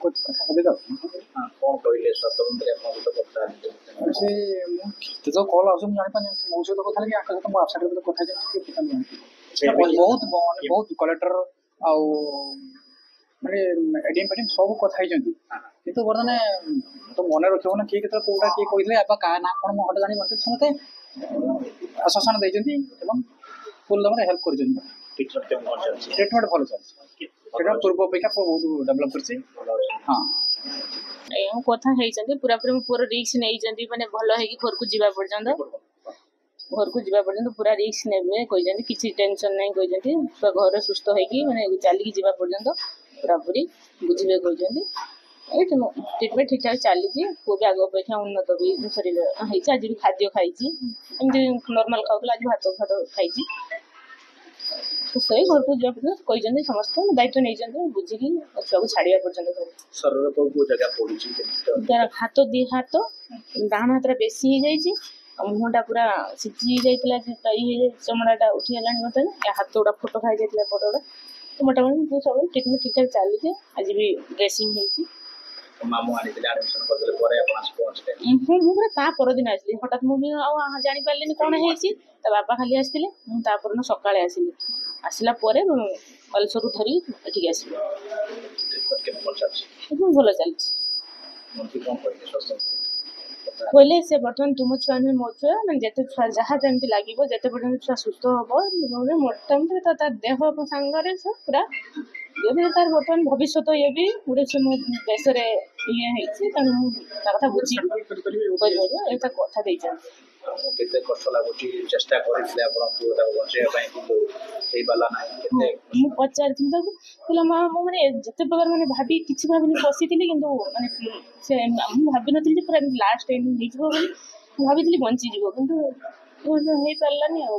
କଥା ହେଲେ ତ କ'ଣ କହିଲେ ସ୍ୱାସ୍ଥ୍ୟମନ୍ତ୍ରୀ ଆପଣଙ୍କ ସହିତ କଥା ସେ ମୁଁ କେତେ ତ କଲ୍ ଆସୁଛି ମୁଁ ଜାଣିପାରୁନି ମୋ ସହିତ କଥା ହେଲେ ଆଙ୍କ ସହିତ ମୋ ଆଫ୍ସାଇଡ଼୍ କଥା ହେଇଯାଉଛି ବହୁତ କଲେକ୍ଟର ଆଉ ମାନେ ଏଡିଏମ୍ ଫେଡିଏମ୍ ସବୁ କଥା ହେଇଛନ୍ତି କିନ୍ତୁ ବର୍ତ୍ତମାନ ତ ମନେ ରଖିବ ନା କିଏ କେତେବେଳେ କୋଉଟା କିଏ କହିଥିଲେ ବା କାହା ନା କ'ଣ ମୁଁ ହଠାତ୍ ଜାଣିପାରୁଛି ସମସ୍ତେ ଆଶ୍ୱାସନା ଦେଇଛନ୍ତି ଏବଂ ଫୁଲ୍ ଦମରେ ହେଲ୍ପ କରିଛନ୍ତି। ଟ୍ରିଟମେଣ୍ଟ ଭଲ ଚାଲିଛି ଟ୍ରିଟମେଣ୍ଟ ପୂର୍ବ ଅପେକ୍ଷା ବହୁତ ଡେଭଲପ୍ କରିଛି। ହଁ କଥା ହେଇଛନ୍ତି ପୁରାପୁରି ମୋ ପୁଅର ରିକ୍ସ ନେଇଛନ୍ତି ମାନେ ଭଲ ହେଇକି ଘରକୁ ଯିବା ପର୍ଯ୍ୟନ୍ତ ପୁରା ରିକ୍ସ ନେବେ କହିଛନ୍ତି କିଛି ଟେନସନ୍ ନାହିଁ କହିଛନ୍ତି ପୁରା ଘରେ ସୁସ୍ଥ ହେଇକି ମାନେ ଚାଲିକି ଯିବା ପର୍ଯ୍ୟନ୍ତ ପୁରାପୁରି ବୁଝିବେ କହିଛନ୍ତି। ଏଇଠି ଟ୍ରିଟମେଣ୍ଟ ଠିକ୍ ଠାକ୍ ଚାଲିଛି ପୁଅ ବି ଆଗ ଅପେକ୍ଷା ଉନ୍ନତ ବି ଶରୀର ହେଇଛି ଆଜି ବି ଖାଦ୍ୟ ଖାଇଛି ଏମିତି ନର୍ମାଲ୍ ଖାଉଥିଲା ଆଜି ଭାତ ଖାଇଛି ସୁସ୍ଥ ହେଇ ଘରକୁ ଯିବା ପର୍ଯ୍ୟନ୍ତ କହିଛନ୍ତି ସମସ୍ତେ ଦାୟିତ୍ୱ ନେଇଛନ୍ତି ବୁଝିକି ଛୁଆକୁ ଛାଡ଼ିବା ପର୍ଯ୍ୟନ୍ତ ତାର ହାତ ଦୁଇ ହାତ ଡାହାଣ ହାତଟା ବେଶୀ ହେଇଯାଇଛି ଆଉ ମୁହଁଟା ପୁରା ସିଝି ଯାଇଥିଲା ଚମଡ଼ାଟା ଉଠି ହେଲାଣି ବର୍ତ୍ତମାନ ହାତ ଗୁଡ଼ା ଫୋଟୋ ଖାଇଯାଇଥିଲା ଫଟୋ ଗୁଡ଼ା ମୋଟାମୋଟି ସବୁ ଟ୍ରିଟମେଣ୍ଟ ଠିକ୍ ଠାକ୍ ଚାଲିଛି ଆଜି ବି ଡ୍ରେସିଂ ହେଇଛି। ମୁଁ ପୁରା ତା ପରଦିନ ଆସିଲି ହଠାତ୍ ମୁଁ ବି ଆଉ ଜାଣିପାରିଲିନି କ'ଣ ହେଇଛି ତା ବାପା ଖାଲି ଆସିଥିଲେ ମୁଁ ତା ପରଦିନ ସକାଳେ ଆସିଲା ପରେ ବାଲେଶ୍ୱରରୁ ଧରି ଏଠିକି ଆସିଲି ଭଲ ଚାଲିଛି। କହିଲେ ସେ ବର୍ତ୍ତମାନ ତୁମ ଛୁଆ ନୁହେଁ ମୋ ଛୁଆ ମାନେ ଯେତେ ଛୁଆ ଯାହା ଯେମିତି ଲାଗିବ ଯେତେ ପର୍ଯ୍ୟନ୍ତ ଛୁଆ ସୁସ୍ଥ ହେବ ମୋଟାମୋଟି ତା ଦେହ ସାଙ୍ଗରେ ପୁରା ତାର ବର୍ତ୍ତମାନ ଭବିଷ୍ୟତ ବି ଗୋଟେ ସେ ମୋ ଦେଶରେ ହେଇଛି ତେଣୁ ମୁଁ ତା କଥା ବୁଝିବି କରିପାରିବ ଏ ତା କଥା ଦେଇଛନ୍ତି। କେତେ କଷ୍ଟ ଲାଗୁଛି ଚେଷ୍ଟା କରିଥିଲେ ଆପଣ ପୁଅଟାକୁ ବଞ୍ଚେଇବା ପାଇଁ କିନ୍ତୁ ହେଇପାରିଲା ନାହିଁ। ମୁଁ ପଚାରିଥିଲି ତାକୁ କହିଲା ମା ମୁଁ ମାନେ ଯେତେ ପ୍ରକାର ମାନେ କିଛି ଭାବିନି ବସିଥିଲି କିନ୍ତୁ ମାନେ ସେ ମୁଁ ଭାବିନଥିଲି ଯେ ପୁରା ଲାଷ୍ଟ ଏଣ୍ଡ ହେଇଯିବ ବୋଲି ମୁଁ ଭାବିଥିଲି ବଞ୍ଚିଯିବ କିନ୍ତୁ ହେଇପାରିଲାନି ଆଉ।